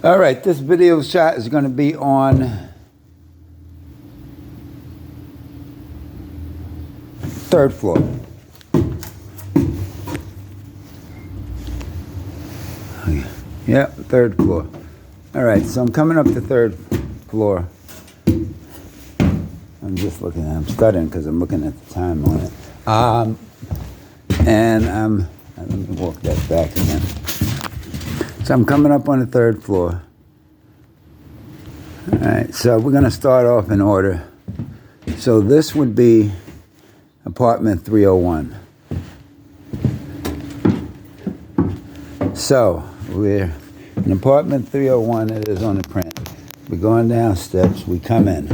All right, this video shot is going to be on third floor. Yeah, third floor. All right, so I'm coming up to third floor. I'm just looking, I'm studying because I'm looking at the time on it. Let me walk that back again. So I'm coming up on the third floor. All right, so we're going to start off in order. So this would be apartment 301. So we're in apartment 301. It is on the print. We're going down steps. We come in.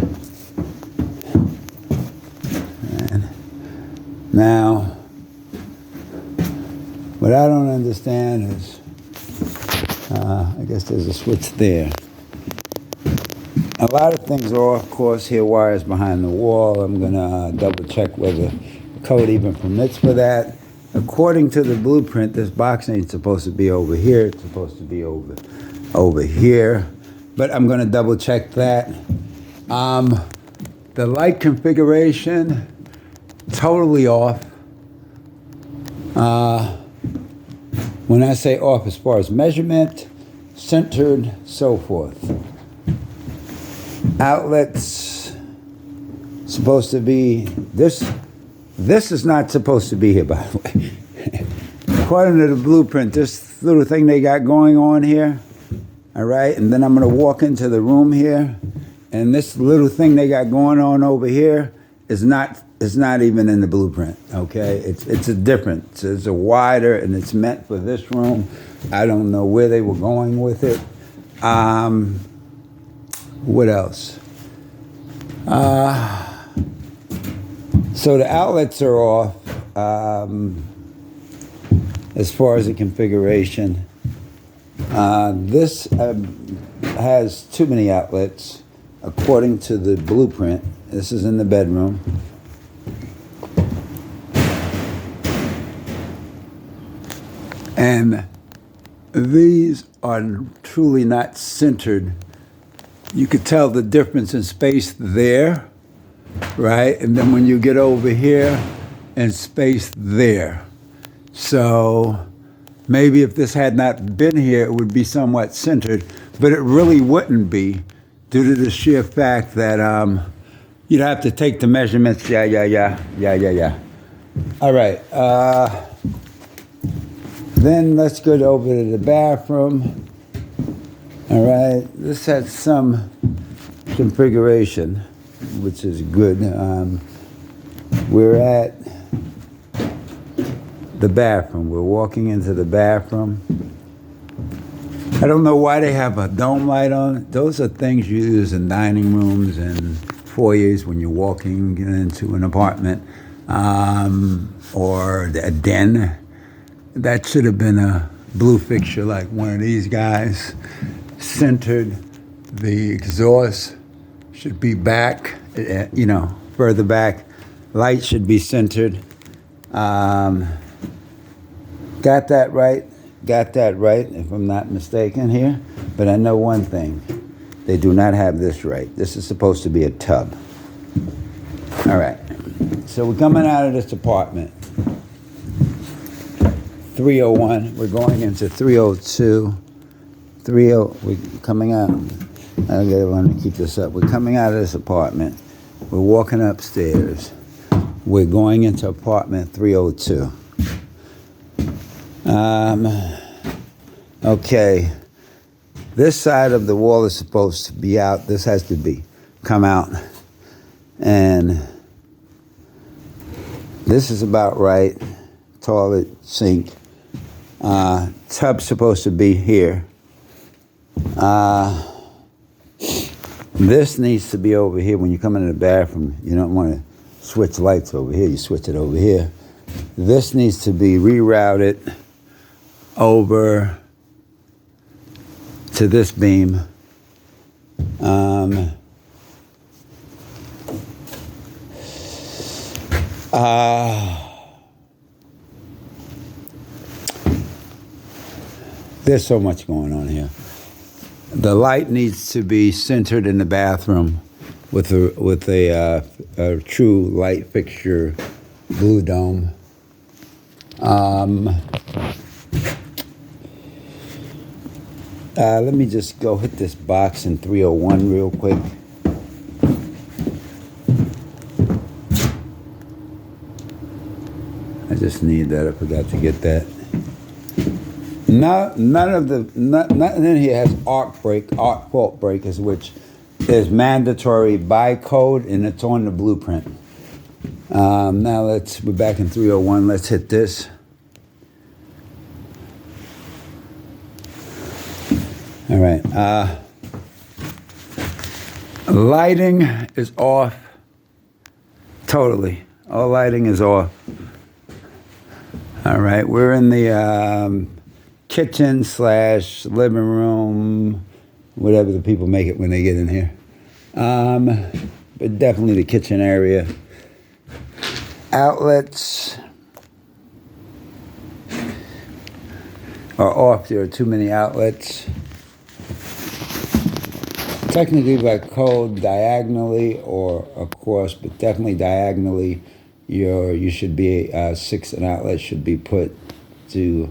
And now, what I don't understand is, I guess there's a switch there. A lot of things are off course here, wires behind the wall. I'm going to double check whether the code even permits for that. According to the blueprint, this box ain't supposed to be over here. It's supposed to be over here. But I'm going to double check that. The light configuration, totally off. When I say off as far as measurement, centered, so forth. Outlets supposed to be this is not supposed to be here, by the way. According to the blueprint, this little thing they got going on here, all right, and then I'm going to walk into the room here, and this little thing they got going on over here is not even in the blueprint, okay? It's a difference. It's a wider, and it's meant for this room. I don't know where they were going with it. What else? So the outlets are off as far as the configuration. This has too many outlets according to the blueprint. This is in the bedroom. And these are truly not centered. You could tell the difference in space there, right? And then when you get over here, and space there. So maybe if this had not been here, it would be somewhat centered, but it really wouldn't be due to the sheer fact that you'd have to take the measurements. Yeah. All right. Then let's go over to the bathroom. All right. This has some configuration, which is good. We're at the bathroom. We're walking into the bathroom. I don't know why they have a dome light on. Those are things you use in dining rooms and foyers when you're walking into an apartment or a den. That should have been a blue fixture like one of these guys. Centered. The exhaust should be back, further back. Light should be centered. Got that right, if I'm not mistaken here. But I know one thing. They do not have this right. This is supposed to be a tub. All right. So we're coming out of this apartment. 301. We're going into 302. We're coming out. I want to keep this up. We're coming out of this apartment. We're walking upstairs. We're going into apartment 302. Okay. This side of the wall is supposed to be out. This has to come out. And this is about right. Toilet, sink. Tub's supposed to be here. This needs to be over here. When you come into the bathroom, you don't want to switch lights over here. You switch it over here. This needs to be rerouted over to this beam. There's so much going on here. The light needs to be centered in the bathroom with a true light fixture blue dome. Let me just go hit this box in 301 real quick. I just need that. I forgot to get that. Nothing in here has arc fault breakers, which is mandatory by code, and it's on the blueprint. Now we're back in 301. Let's hit this. All right. Lighting is off. Totally. All lighting is off. All right. We're in the kitchen / living room, whatever the people make it when they get in here. But definitely the kitchen area. Outlets are off. There are too many outlets. Technically by code, diagonally or across, but definitely diagonally, you should be 6 an outlet should be put to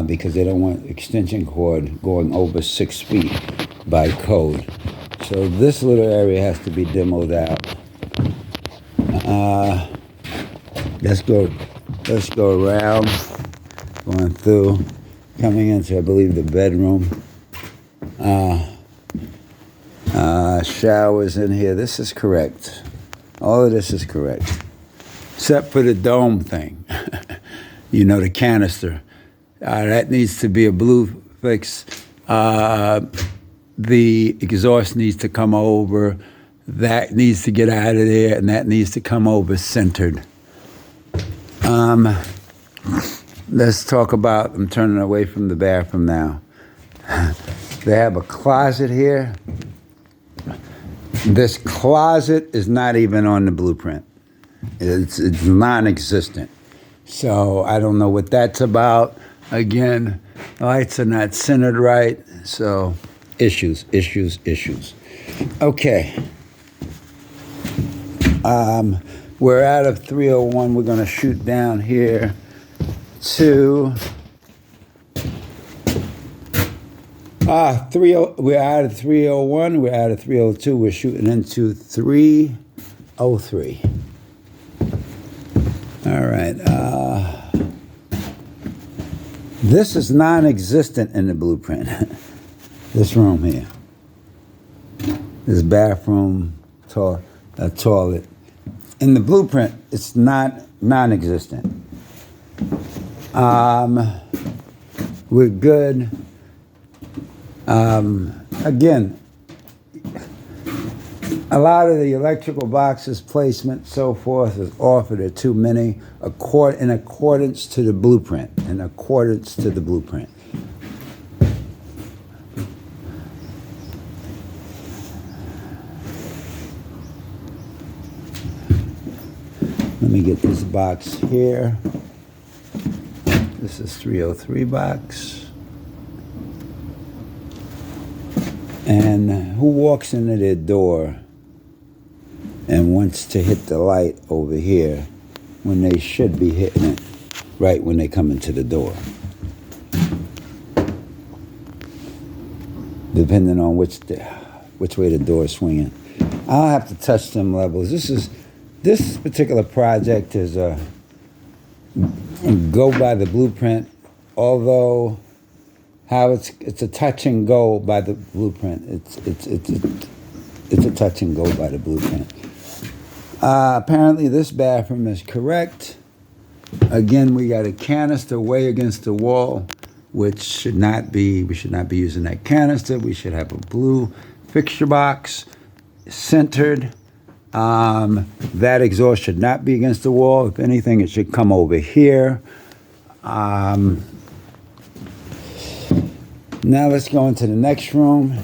because they don't want extension cord going over 6 feet by code. So this little area has to be demoed out. Let's go around, going through, coming into, I believe, the bedroom. Showers in here. This is correct. All of this is correct. Except for the dome thing. The canister. That needs to be a blue fix. The exhaust needs to come over. That needs to get out of there, and that needs to come over centered. Let's talk about, I'm turning away from the bathroom now. They have a closet here. This closet is not even on the blueprint. It's non-existent. So I don't know what that's about. Again, lights are not centered right. So issues. Okay. We're out of 301. We're going to shoot down here to... we're out of 301, we're out of 302, we're shooting into 303. All right. This is non-existent in the blueprint. This room here. This bathroom, toilet. In the blueprint, it's not non-existent. We're good. Again, a lot of the electrical boxes, placement, so forth, is off. There are too many in accordance to the blueprint. Let me get this box here. This is 303 box. And who walks into their door and wants to hit the light over here when they should be hitting it right when they come into the door? Depending on which way the door is swinging. I'll have to touch them levels. This particular project is go by the blueprint, although how it's a touch and go by the blueprint. It's a touch and go by the blueprint. Apparently this bathroom is correct. Again, we got a canister way against the wall, which should not be. We should not be using that canister. We should have a blue fixture box centered. That exhaust should not be against the wall. If anything, it should come over here. Now let's go into the next room.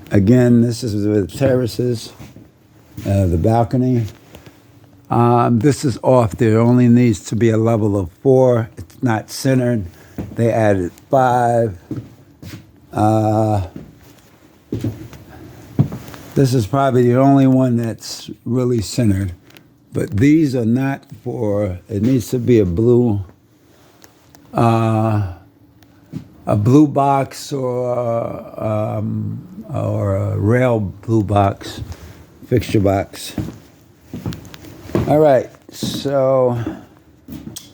Again, this is the terraces, the balcony. This is off. There only needs to be a level of 4. It's not centered. They added 5. This is probably the only one that's really centered. But these are not for, it needs to be a blue box or a rail blue box, fixture box. All right, so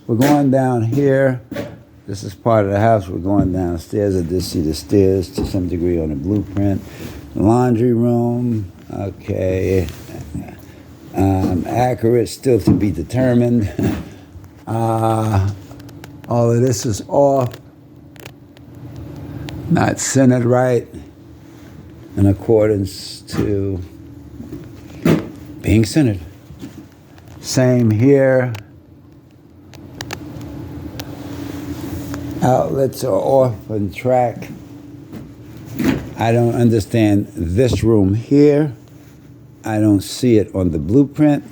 we're going down here. This is part of the house. We're going downstairs. I did see the stairs to some degree on the blueprint. Laundry room, okay. Accurate, still to be determined. All of this is off. Not centered right in accordance to being centered. Same here. Outlets are off on track. I don't understand this room here. I don't see it on the blueprint.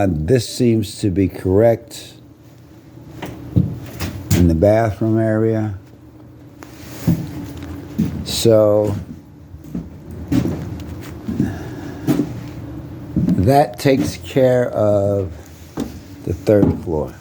This seems to be correct in the bathroom area. So that takes care of the third floor.